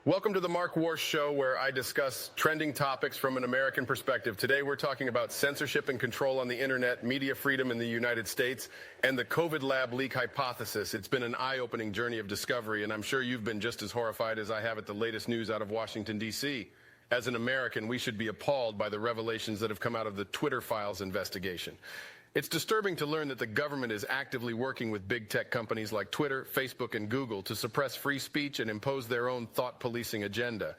Welcome to the Mark Warsh Show, where I discuss trending topics from an American perspective. Today we're talking about censorship and control on the internet, media freedom in the United States, and the COVID lab leak hypothesis. It's been an eye-opening journey of discovery, and I'm sure you've been just as horrified as I have at the latest news out of Washington, D.C. As an American, we should be appalled by the revelations that have come out of the Twitter files investigation. It's disturbing to learn that the government is actively working with big tech companies like Twitter, Facebook, and Google to suppress free speech and impose their own thought-policing agenda.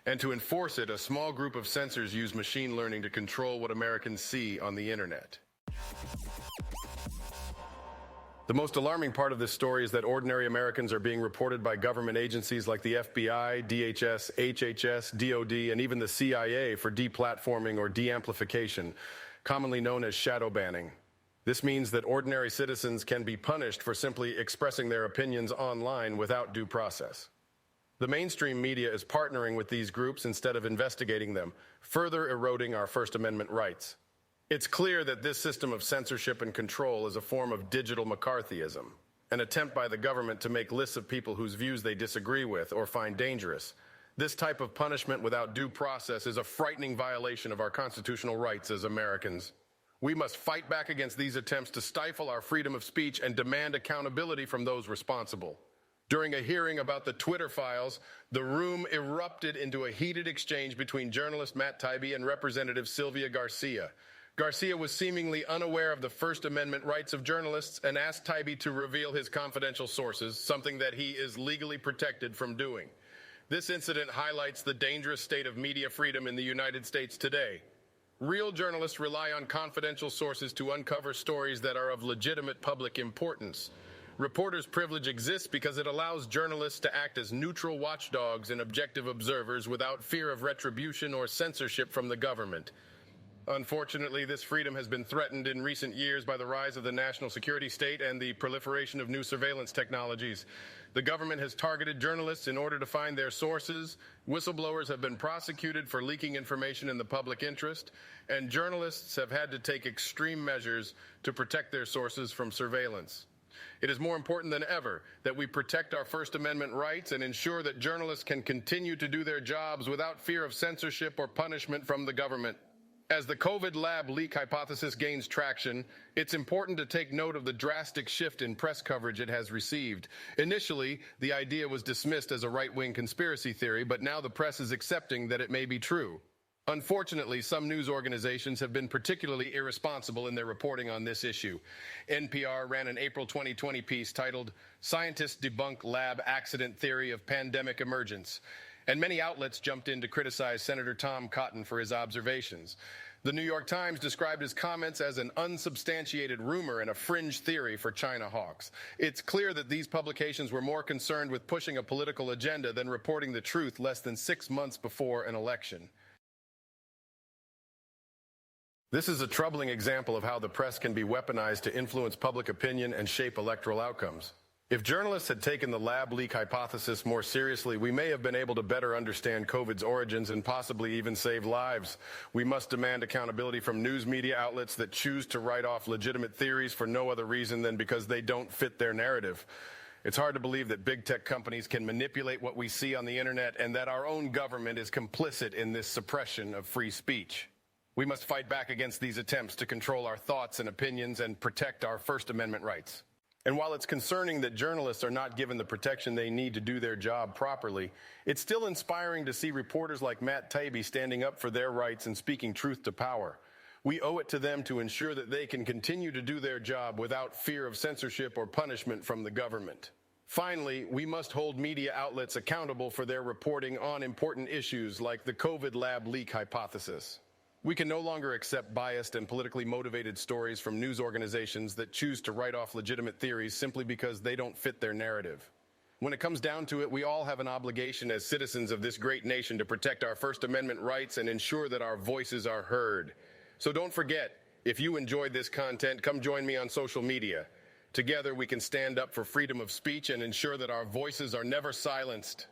And to enforce it, a small group of censors use machine learning to control what Americans see on the internet. The most alarming part of this story is that ordinary Americans are being reported by government agencies like the FBI, DHS, HHS, DOD, and even the CIA for deplatforming or de-amplification, commonly known as shadow banning. This means that ordinary citizens can be punished for simply expressing their opinions online without due process. The mainstream media is partnering with these groups instead of investigating them, further eroding our First Amendment rights. It's clear that this system of censorship and control is a form of digital McCarthyism, an attempt by the government to make lists of people whose views they disagree with or find dangerous. This type of punishment without due process is a frightening violation of our constitutional rights as Americans. We must fight back against these attempts to stifle our freedom of speech and demand accountability from those responsible. During a hearing about the Twitter files, the room erupted into a heated exchange between journalist Matt Taibbi and Representative Sylvia Garcia. Garcia was seemingly unaware of the First Amendment rights of journalists and asked Taibbi to reveal his confidential sources, something that he is legally protected from doing. This incident highlights the dangerous state of media freedom in the United States today. Real journalists rely on confidential sources to uncover stories that are of legitimate public importance. Reporters' privilege exists because it allows journalists to act as neutral watchdogs and objective observers without fear of retribution or censorship from the government. Unfortunately, this freedom has been threatened in recent years by the rise of the national security state and the proliferation of new surveillance technologies. The government has targeted journalists in order to find their sources. Whistleblowers have been prosecuted for leaking information in the public interest, and journalists have had to take extreme measures to protect their sources from surveillance. It is more important than ever that we protect our First Amendment rights and ensure that journalists can continue to do their jobs without fear of censorship or punishment from the government. As the COVID lab leak hypothesis gains traction, it's important to take note of the drastic shift in press coverage it has received. Initially, the idea was dismissed as a right-wing conspiracy theory, but now the press is accepting that it may be true. Unfortunately, some news organizations have been particularly irresponsible in their reporting on this issue. NPR ran an April 2020 piece titled, "Scientists Debunk Lab Accident Theory of Pandemic Emergence," and many outlets jumped in to criticize Senator Tom Cotton for his observations. The New York Times described his comments as an unsubstantiated rumor and a fringe theory for China hawks. It's clear that these publications were more concerned with pushing a political agenda than reporting the truth less than 6 months before an election. This is a troubling example of how the press can be weaponized to influence public opinion and shape electoral outcomes. If journalists had taken the lab leak hypothesis more seriously, we may have been able to better understand COVID's origins and possibly even save lives. We must demand accountability from news media outlets that choose to write off legitimate theories for no other reason than because they don't fit their narrative. It's hard to believe that big tech companies can manipulate what we see on the internet and that our own government is complicit in this suppression of free speech. We must fight back against these attempts to control our thoughts and opinions and protect our First Amendment rights. And while it's concerning that journalists are not given the protection they need to do their job properly, it's still inspiring to see reporters like Matt Taibbi standing up for their rights and speaking truth to power. We owe it to them to ensure that they can continue to do their job without fear of censorship or punishment from the government. Finally, we must hold media outlets accountable for their reporting on important issues like the COVID lab leak hypothesis. We can no longer accept biased and politically motivated stories from news organizations that choose to write off legitimate theories simply because they don't fit their narrative. When it comes down to it, we all have an obligation as citizens of this great nation to protect our First Amendment rights and ensure that our voices are heard. So don't forget, if you enjoyed this content, come join me on social media. Together we can stand up for freedom of speech and ensure that our voices are never silenced.